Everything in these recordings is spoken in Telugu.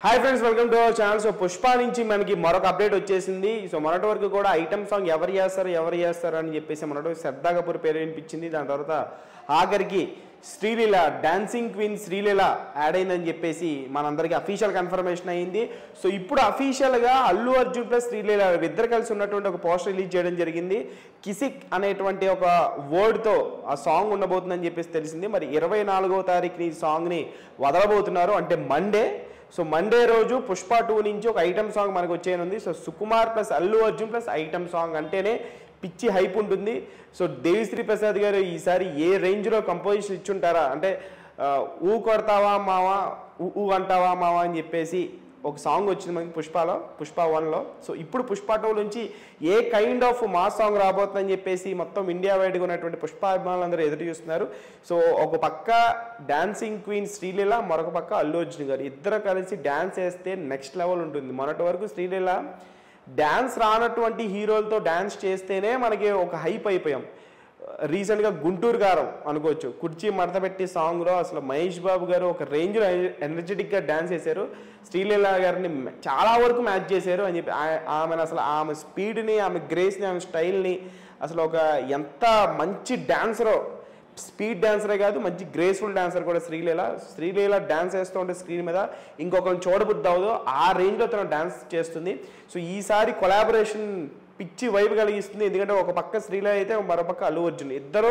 Hi friends, welcome to our channel. So Pushpa నుంచి మనకి మరొక అప్డేట్ వచ్చేసింది. సో మొన్నటి వరకు కూడా ఐటమ్ సాంగ్ ఎవరు చేస్తారు అని చెప్పేసి మొన్నటి శ్రద్ధా కపూర్ పేరు వినిపించింది. దాని తర్వాత ఆఖరికి Sreeleela, dancing queen Sreeleela add అయిందని చెప్పేసి మనందరికీ అఫీషియల్ కన్ఫర్మేషన్ అయ్యింది. సో ఇప్పుడు అఫీషియల్గా అల్లు అర్జున్ ప్లస్ శ్రీలీల ఇద్దరు కలిసి ఉన్నటువంటి ఒక పోస్టర్ రిలీజ్ చేయడం జరిగింది. కిసిక్ అనేటువంటి ఒక వర్డ్తో ఆ సాంగ్ ఉండబోతుందని చెప్పేసి తెలిసింది. మరి 24వ తారీఖుని ఈ సాంగ్ని వదలబోతున్నారు, అంటే మండే. సో మండే రోజు పుష్ప 2 నుంచి ఒక ఐటమ్ సాంగ్ మనకు వచ్చేయనుంది. So Sukumar plus Allu Arjun plus item song అంటేనే పిచ్చి హైప్ ఉంటుంది. సో దేవిశ్రీ ప్రసాద్ గారు ఈసారి ఏ రేంజ్లో కంపోజిషన్ ఇచ్చుంటారా, అంటే ఊ కొడతావా మావా, ఊ అంటావా మావా అని చెప్పేసి ఒక సాంగ్ వచ్చింది మనకి పుష్ప 1లో. సో ఇప్పుడు పుష్ప 2 నుంచి ఏ కైండ్ ఆఫ్ మాస్ సాంగ్ రాబోతుందని చెప్పేసి మొత్తం ఇండియా వైడ్గా ఉన్నటువంటి పుష్ప అభిమానులందరూ ఎదురు చూస్తున్నారు. సో ఒక పక్క డాన్సింగ్ క్వీన్ శ్రీలీల, మరొక పక్క అల్లు అర్జున్ గారు ఇద్దరు కలిసి డ్యాన్స్ వేస్తే నెక్స్ట్ లెవెల్ ఉంటుంది. మొన్నటి వరకు శ్రీలీల డ్యాన్స్ రానటువంటి హీరోలతో డ్యాన్స్ చేస్తేనే మనకి ఒక హైప్ అయిపోయాం. రీసెంట్గా గుంటూరు గారం అనుకోవచ్చు, కుర్చీ మడత పెట్టి సాంగ్లో అసలు మహేష్ బాబు గారు ఒక రేంజ్లో ఎనర్జెటిక్గా డ్యాన్స్ చేశారు. శ్రీలీల గారిని చాలా వరకు మ్యాచ్ చేశారు అని చెప్పి ఆమెను అసలు ఆమె స్పీడ్ని, ఆమె గ్రేస్ని, ఆమె స్టైల్ని అసలు ఒక ఎంత మంచి డ్యాన్సరో, స్పీడ్ డాన్సరే కాదు మంచి గ్రేస్ఫుల్ డాన్సర్ కూడా శ్రీలీల డ్యాన్స్ వేస్తూ ఉంటే స్క్రీన్ మీద ఇంకొకరిని చూడబుద్ధి అవ్వదు, ఆ రేంజ్లో తను డ్యాన్స్ చేస్తుంది. సో ఈసారి కొలాబరేషన్ పిచ్చి వైపు కలిగిస్తుంది. ఎందుకంటే ఒక పక్క శ్రీలీల అయితే మరో పక్క అల్లు అర్జున్, ఇద్దరు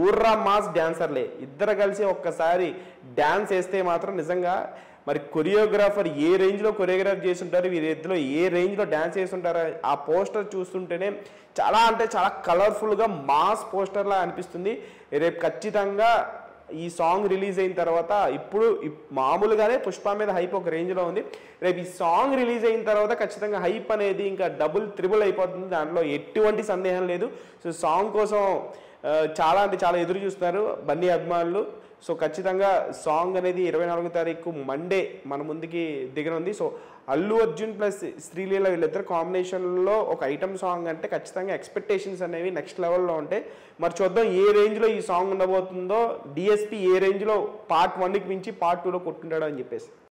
ఊర్రా మాస్ డాన్సర్లే. ఇద్దరు కలిసి ఒక్కసారి డ్యాన్స్ వేస్తే మాత్రం నిజంగా మరి కొరియోగ్రాఫర్ ఏ రేంజ్లో కొరియోగ్రాఫ్ చేసి ఉంటారు, వీరిద్దరిలో ఏ రేంజ్లో డ్యాన్స్ చేసి ఉంటారో ఆ పోస్టర్ చూస్తుంటేనే చాలా అంటే చాలా కలర్ఫుల్గా మాస్ పోస్టర్లా అనిపిస్తుంది. రేపు ఖచ్చితంగా ఈ సాంగ్ రిలీజ్ అయిన తర్వాత, ఇప్పుడు మామూలుగానే పుష్ప మీద హైప్ ఒక రేంజ్లో ఉంది. రేపు ఈ సాంగ్ రిలీజ్ అయిన తర్వాత ఖచ్చితంగా హైప్ అనేది ఇంకా డబుల్ త్రిబుల్ అయిపోతుంది, దాంట్లో ఎటువంటి సందేహం లేదు. సో సాంగ్ కోసం చాలా అంటే చాలా ఎదురు చూస్తున్నారు బన్నీ అభిమానులు. సో ఖచ్చితంగా సాంగ్ అనేది 24వ తారీఖు మండే మన ముందుకి దిగనుంది. సో అల్లు అర్జున్ ప్లస్ శ్రీలీల వీళ్ళిద్దరు కాంబినేషన్లో ఒక ఐటమ్ సాంగ్ అంటే ఖచ్చితంగా ఎక్స్పెక్టేషన్స్ అనేవి నెక్స్ట్ లెవెల్లో ఉంటాయి. మరి చూద్దాం ఏ రేంజ్లో ఈ సాంగ్ ఉండబోతుందో, డిఎస్పి ఏ రేంజ్లో పార్ట్ 1కి మించి పార్ట్ 2లో కొట్టుంటాడో అని చెప్పేసి.